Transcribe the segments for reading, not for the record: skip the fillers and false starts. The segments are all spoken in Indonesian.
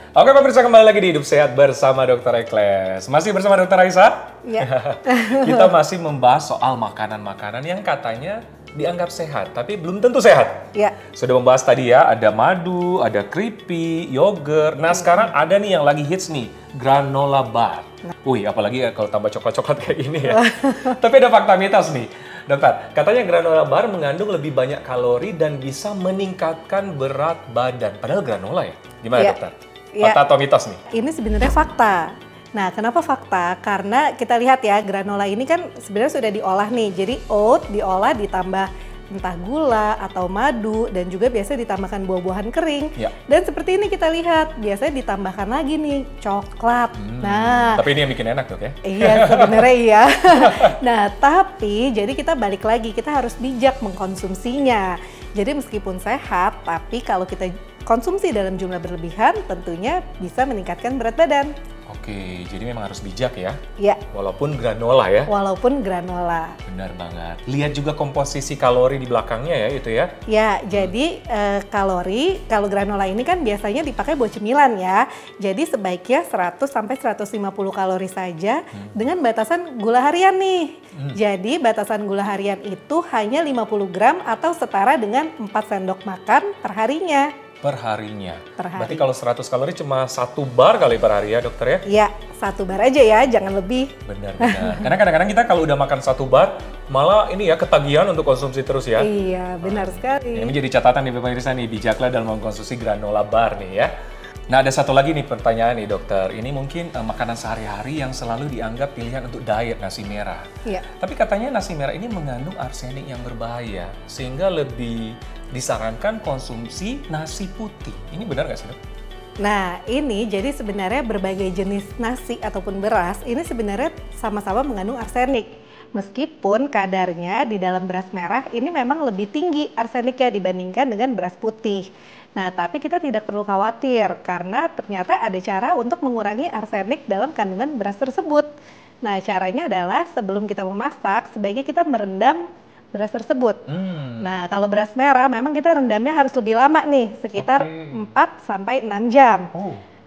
Oke pemirsa, kembali lagi di Hidup Sehat bersama Dr. Ekles. Masih bersama Dr. Raisa? Ya. Kita masih membahas soal makanan-makanan yang katanya dianggap sehat, tapi belum tentu sehat. Ya. Sudah membahas tadi ya, ada madu, ada keripik, yogurt. Nah sekarang ada nih yang lagi hits nih, granola bar. Wih, apalagi kalau tambah coklat-coklat kayak gini ya. Tapi ada fakta mitos nih. Dokter, katanya granola bar mengandung lebih banyak kalori dan bisa meningkatkan berat badan. Padahal granola ya? Gimana Ya. dokter? Ya. Fakta atau mitos nih? Ini sebenarnya fakta. Nah, kenapa fakta? Karena kita lihat ya, granola ini kan sebenarnya sudah diolah nih. Jadi oat diolah ditambah entah gula atau madu dan juga biasanya ditambahkan buah-buahan kering. Ya. Dan seperti ini kita lihat, biasanya ditambahkan lagi nih coklat. Nah, Tapi ini yang bikin enak dok ya? iya sebenarnya iya. Nah, tapi jadi kita balik lagi, kita harus bijak mengkonsumsinya. Jadi meskipun sehat, tapi kalau kita konsumsi dalam jumlah berlebihan tentunya bisa meningkatkan berat badan. Oke, jadi memang harus bijak ya? Ya, Walaupun granola ya? walaupun granola. Benar banget. Lihat juga komposisi kalori di belakangnya ya itu ya? Ya, jadi kalori, kalau granola ini kan biasanya dipakai buat cemilan ya. Jadi sebaiknya 100 sampai 150 kalori saja dengan batasan gula harian nih. Jadi batasan gula harian itu hanya 50 gram atau setara dengan 4 sendok makan perharinya. Perharinya. Per hari. Berarti kalau 100 kalori cuma 1 bar kali per hari ya dokter ya? Ya, 1 bar aja ya, jangan lebih. Benar-benar. Karena kadang-kadang kita kalau udah makan 1 bar, malah ini ya ketagihan untuk konsumsi terus ya? Iya, benar sekali. Ini menjadi catatan nih pemirsa nih, bijaklah dalam mengkonsumsi granola bar nih ya. Nah ada satu lagi nih pertanyaan nih dokter, ini mungkin makanan sehari-hari yang selalu dianggap pilihan untuk diet, nasi merah. Iya. Tapi katanya nasi merah ini mengandung arsenik yang berbahaya, sehingga lebih disarankan konsumsi nasi putih. Ini benar nggak sih dok? Nah, ini jadi sebenarnya berbagai jenis nasi ataupun beras ini sebenarnya sama-sama mengandung arsenik. Meskipun kadarnya di dalam beras merah ini memang lebih tinggi arseniknya dibandingkan dengan beras putih. Nah, tapi kita tidak perlu khawatir karena ternyata ada cara untuk mengurangi arsenik dalam kandungan beras tersebut. Nah, caranya adalah sebelum kita memasak, sebaiknya kita merendam beras tersebut. Nah, kalau beras merah memang kita rendamnya harus lebih lama nih, sekitar 4 sampai 6 jam.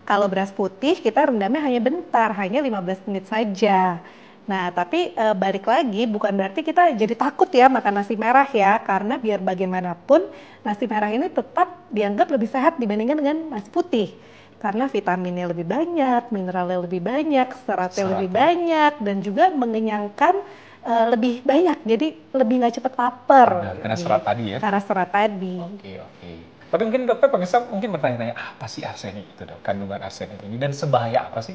Kalau beras putih kita rendamnya hanya bentar, hanya 15 menit saja. Nah, tapi balik lagi bukan berarti kita jadi takut ya makan nasi merah ya, karena biar bagaimanapun nasi merah ini tetap dianggap lebih sehat dibandingkan dengan nasi putih. Karena vitaminnya lebih banyak, mineralnya lebih banyak, seratnya lebih banyak, dan juga mengenyangkan lebih banyak, jadi lebih nggak cepat lapar. Karena serat tadi ya? Karena serat tadi. Oke. Tapi mungkin dokter pemirsa mungkin bertanya-tanya, apa sih arsenik itu dok? Kandungan arsenik ini dan sebahaya apa sih?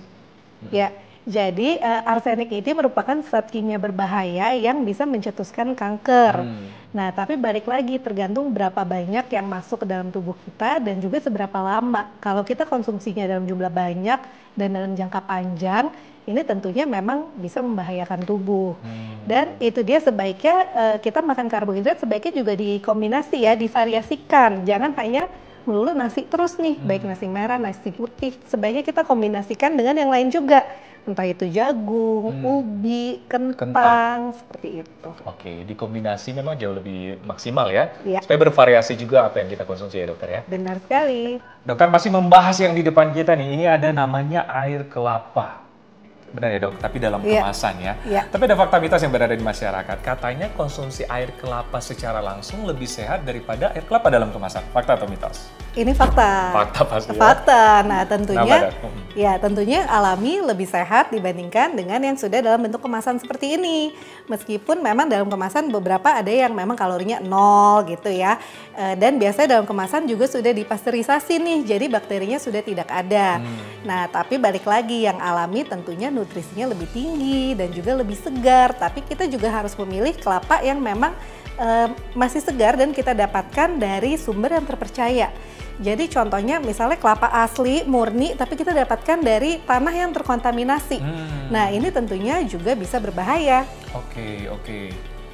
Ya, jadi arsenik ini merupakan zat kimia berbahaya yang bisa mencetuskan kanker. Nah, tapi balik lagi tergantung berapa banyak yang masuk ke dalam tubuh kita dan juga seberapa lama. Kalau kita konsumsinya dalam jumlah banyak dan dalam jangka panjang, ini tentunya memang bisa membahayakan tubuh. Dan itu dia sebaiknya kita makan karbohidrat sebaiknya juga dikombinasi ya, divariasikan. Jangan hanya melulu nasi terus nih, baik nasi merah, nasi putih. Sebaiknya kita kombinasikan dengan yang lain juga. Entah itu jagung, ubi, kentang, seperti itu. Oke, dikombinasi memang jauh lebih maksimal ya. Iya. Supaya bervariasi juga apa yang kita konsumsi ya dokter ya. Benar sekali. Dokter masih membahas yang di depan kita nih, ini ada namanya air kelapa. Benar ya dok, tapi dalam kemasan ya. Iya. Tapi ada fakta mitos yang berada di masyarakat. Katanya konsumsi air kelapa secara langsung lebih sehat daripada air kelapa dalam kemasan. Fakta atau mitos? Ini fakta. Fakta pasti ya. Fakta. Nah, tentunya Kenapa, Dok? tentunya alami lebih sehat dibandingkan dengan yang sudah dalam bentuk kemasan seperti ini. Meskipun memang dalam kemasan beberapa ada yang memang kalorinya 0 gitu ya. Dan biasanya dalam kemasan juga sudah dipasteurisasi nih, jadi bakterinya sudah tidak ada. Nah, tapi balik lagi yang alami tentunya nutrisinya lebih tinggi dan juga lebih segar. Tapi kita juga harus memilih kelapa yang memang masih segar dan kita dapatkan dari sumber yang terpercaya. Jadi contohnya misalnya kelapa asli, murni, tapi kita dapatkan dari tanah yang terkontaminasi. Nah, ini tentunya juga bisa berbahaya. Oke.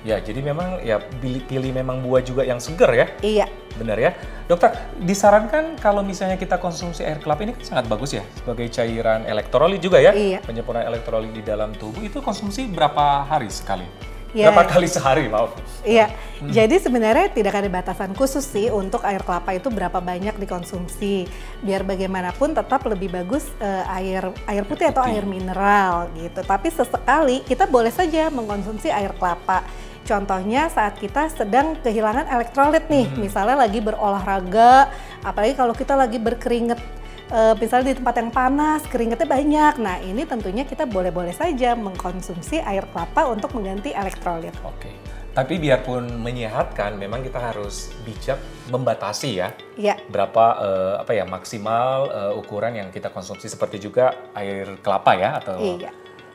Ya, jadi memang ya pilih memang buah juga yang segar ya. Iya. Benar ya. Dokter, disarankan kalau misalnya kita konsumsi air kelapa ini kan sangat bagus ya sebagai cairan elektrolit juga ya. Iya. Penyempurnaan elektrolit di dalam tubuh itu konsumsi berapa hari sekali? Ya. Berapa kali sehari, maaf? Iya, jadi sebenarnya tidak ada batasan khusus sih untuk air kelapa itu berapa banyak dikonsumsi. Biar bagaimanapun tetap lebih bagus air putih atau air mineral gitu. Tapi sesekali kita boleh saja mengkonsumsi air kelapa. Contohnya saat kita sedang kehilangan elektrolit nih, misalnya lagi berolahraga, apalagi kalau kita lagi berkeringat, misalnya di tempat yang panas, keringatnya banyak. Nah, ini tentunya kita boleh-boleh saja mengkonsumsi air kelapa untuk mengganti elektrolit. Oke. Tapi biarpun menyehatkan, memang kita harus bijak membatasi ya. Iya. Berapa maksimal ukuran yang kita konsumsi, seperti juga air kelapa ya, atau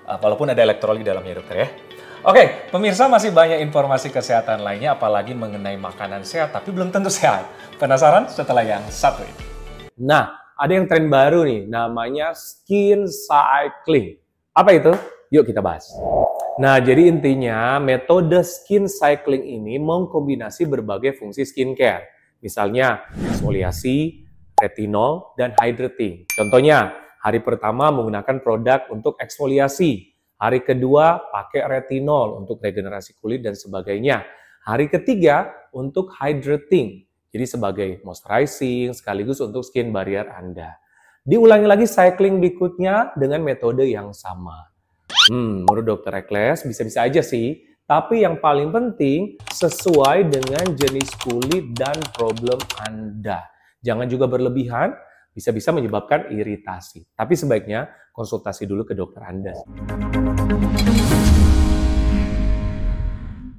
walaupun ada elektrolit di dalamnya, dokter ya. Oke, pemirsa, masih banyak informasi kesehatan lainnya, apalagi mengenai makanan sehat tapi belum tentu sehat. Penasaran setelah yang satu ini? Nah, ada yang tren baru nih, namanya skin cycling. Apa itu? Yuk kita bahas. Nah, jadi intinya metode skin cycling ini mengkombinasi berbagai fungsi skincare. Misalnya eksfoliasi, retinol, dan hydrating. Contohnya, hari pertama menggunakan produk untuk eksfoliasi. Hari kedua pakai retinol untuk regenerasi kulit dan sebagainya. Hari ketiga untuk hydrating. Jadi sebagai moisturizing sekaligus untuk skin barrier Anda. Diulangi lagi cycling berikutnya dengan metode yang sama. Menurut Dr. Ekles bisa-bisa aja sih. Tapi yang paling penting sesuai dengan jenis kulit dan problem Anda. Jangan juga berlebihan, bisa-bisa menyebabkan iritasi. Tapi sebaiknya konsultasi dulu ke dokter Anda.